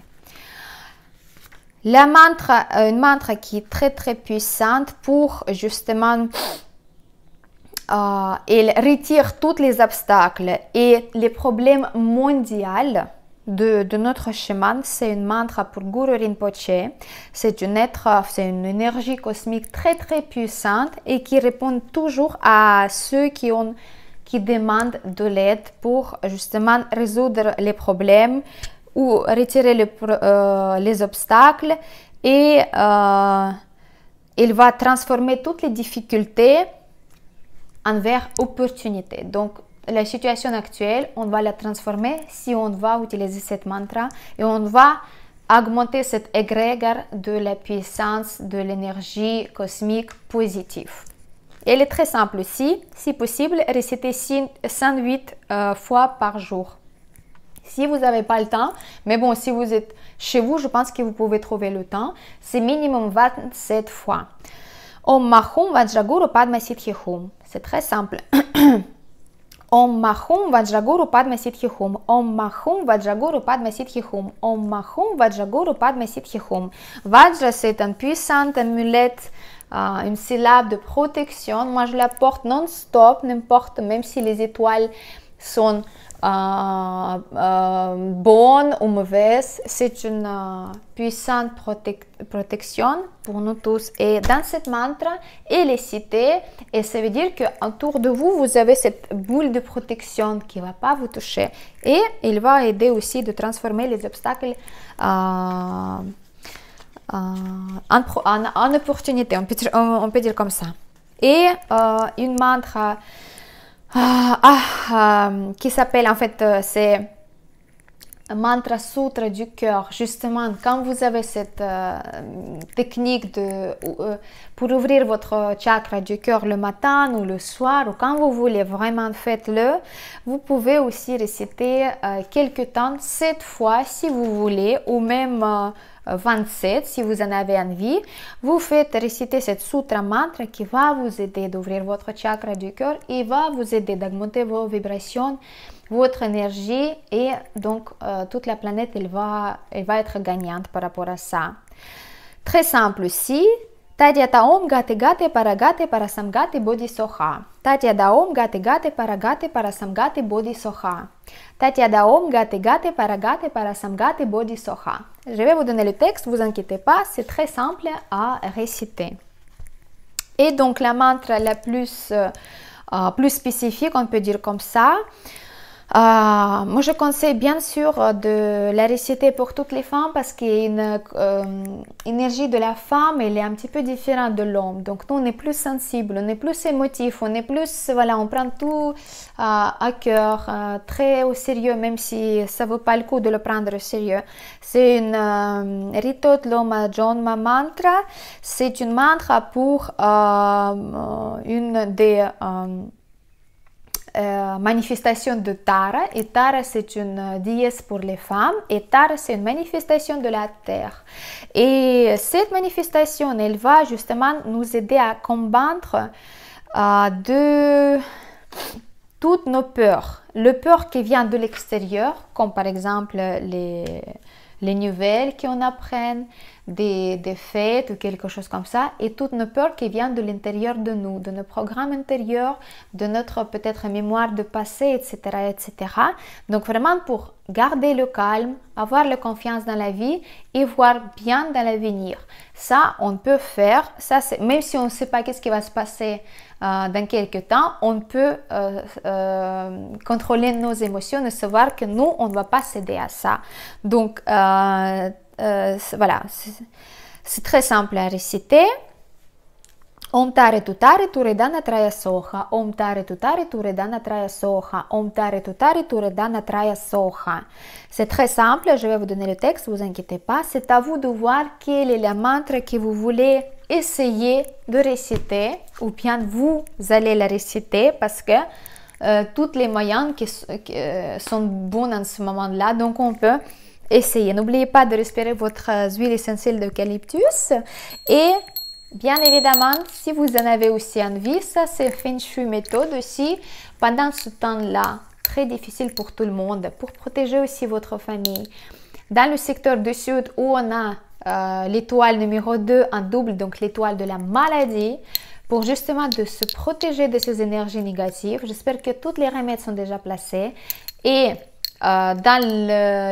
La mantra, une mantra qui est très très puissante pour justement, elle retire tous les obstacles et les problèmes mondiaux de notre chemin. C'est une mantra pour Guru Rinpoche. C'est une énergie cosmique très très puissante et qui répond toujours à ceux qui demandent de l'aide pour justement résoudre les problèmes ou retirer les obstacles, et il va transformer toutes les difficultés envers opportunités. Donc la situation actuelle, on va la transformer si on va utiliser cette mantra et on va augmenter cette égrégore de la puissance de l'énergie cosmique positive. Elle est très simple aussi, si possible, récitez 108 fois par jour. Si vous n'avez pas le temps, mais bon, si vous êtes chez vous, je pense que vous pouvez trouver le temps, c'est minimum 27 fois. Om Mahum Vajraguru Padma Siddhi Hum. C'est très simple. Om Mahum Vajraguru Padma Siddhi Hum. Om Mahum Vajraguru Padma Siddhi Hum. Om Mahum Vajraguru Padma Siddhi Hum. Vajra, c'est une puissante amulette, une syllabe de protection. Moi, je la porte non-stop, n'importe, même si les étoiles sont bonne ou mauvaise, c'est une puissante protection pour nous tous. Et dans cette mantra, elle est citée, et ça veut dire qu'autour de vous, vous avez cette boule de protection qui ne va pas vous toucher. Et il va aider aussi de transformer les obstacles en opportunité, on peut dire comme ça. Et une mantra qui s'appelle, en fait, c'est un mantra sutra du cœur. Justement, quand vous avez cette technique pour ouvrir votre chakra du cœur le matin ou le soir, ou quand vous voulez, vraiment faites-le. Vous pouvez aussi réciter quelques temps, 7 fois si vous voulez, ou même 27 si vous en avez envie. Vous faites réciter cette sutra mantra qui va vous aider d'ouvrir votre chakra du cœur et va vous aider d'augmenter vos vibrations, votre énergie, et donc toute la planète elle va être gagnante par rapport à ça. Très simple aussi. Tadyata om gate gate paragate parasamgate bodhi soha. Tadyata om gate gate paragate parasamgate bodhi soha. Tadyata om gate gate paragate parasamgate bodhi soha. Je vais vous donner le texte, vous inquiétez pas, c'est très simple à réciter. Et donc la mantra la plus spécifique, on peut dire comme ça. Moi je conseille bien sûr de la réciter pour toutes les femmes parce qu'il y a une énergie de la femme, elle est un petit peu différente de l'homme. Donc nous on est plus sensible, on est plus émotif, on est plus, voilà, on prend tout à cœur, très au sérieux, même si ça vaut pas le coup de le prendre au sérieux. C'est une Ritot Loma Jonma mantra, c'est une mantra pour une des manifestation de Tara, et Tara c'est une déesse pour les femmes, et Tara c'est une manifestation de la terre, et cette manifestation elle va justement nous aider à combattre de toutes nos peurs, le peur qui vient de l'extérieur, comme par exemple les nouvelles qu'on apprend, des fêtes ou quelque chose comme ça, et toutes nos peurs qui viennent de l'intérieur de nous, de nos programmes intérieurs, de notre peut-être mémoire de passé, etc., etc. Donc vraiment pour garder le calme, avoir la confiance dans la vie et voir bien dans l'avenir. Ça, on peut faire, ça, même si on ne sait pas qu'est-ce qui va se passer dans quelques temps, on peut contrôler nos émotions et savoir que nous, on ne va pas céder à ça. Donc, voilà, c'est très simple à réciter. Om tare tutare turedana traya soha. Om tare tutare turedana traya soha. Om tare tutare turedana traya soha. C'est très simple, je vais vous donner le texte, ne vous inquiétez pas. C'est à vous de voir quel est le mantra que vous voulez essayer de réciter, ou bien vous allez la réciter parce que tous les moyens qui sont bons en ce moment-là, donc on peut essayer. N'oubliez pas de respirer votre huile essentielle d'eucalyptus, et bien évidemment, si vous en avez aussi envie, ça c'est Feng Shui méthode aussi, pendant ce temps-là, très difficile pour tout le monde, pour protéger aussi votre famille. Dans le secteur du sud où on a l'étoile numéro 2 en double, donc l'étoile de la maladie, pour justement de se protéger de ces énergies négatives. J'espère que tous les remèdes sont déjà placés. Et dans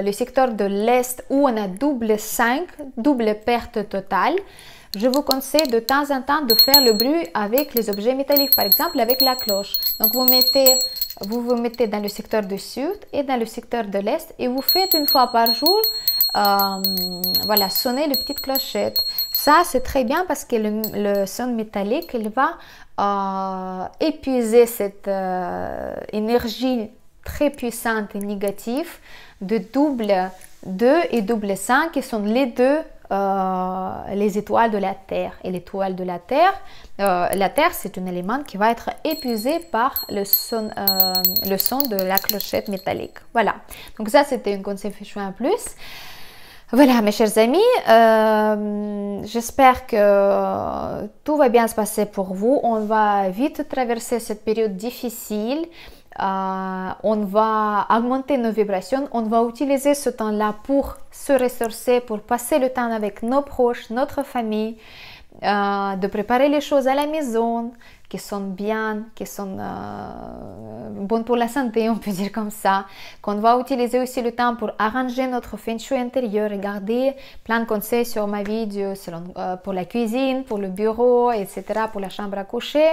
le secteur de l'Est où on a double 5, double perte totale, je vous conseille de temps en temps de faire le bruit avec les objets métalliques, par exemple avec la cloche. Donc vous vous mettez dans le secteur du sud et dans le secteur de l'Est, et vous faites une fois par jour voilà, sonner les petites clochettes. Ça c'est très bien parce que le son métallique il va épuiser cette énergie très puissante et négative de double 2 et double 5 qui sont les deux les étoiles de la Terre. Et l'étoile de la Terre c'est un élément qui va être épuisé par le son de la clochette métallique. Voilà, donc ça c'était une conseil feng shui en plus. Voilà mes chers amis, j'espère que tout va bien se passer pour vous. On va vite traverser cette période difficile. On va augmenter nos vibrations, on va utiliser ce temps-là pour se ressourcer, pour passer le temps avec nos proches, notre famille, de préparer les choses à la maison qui sont bien, qui sont bonnes pour la santé, on peut dire comme ça, qu'on va utiliser aussi le temps pour arranger notre feng shui intérieur. Regardez plein de conseils sur ma vidéo pour la cuisine, pour le bureau, etc., pour la chambre à coucher.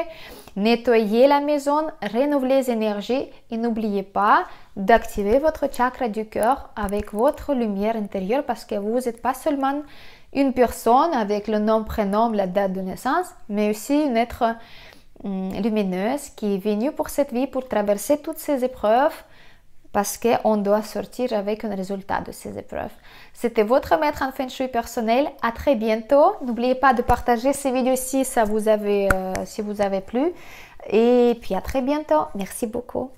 Nettoyez la maison, renouvelez les énergies et n'oubliez pas d'activer votre chakra du cœur avec votre lumière intérieure, parce que vous n'êtes pas seulement une personne avec le nom, prénom, la date de naissance, mais aussi une être lumineuse qui est venue pour cette vie, pour traverser toutes ces épreuves, parce qu'on doit sortir avec un résultat de ces épreuves. C'était votre maître en feng shui personnel. À très bientôt. N'oubliez pas de partager ces vidéos si vous avez plu. Et puis à très bientôt. Merci beaucoup.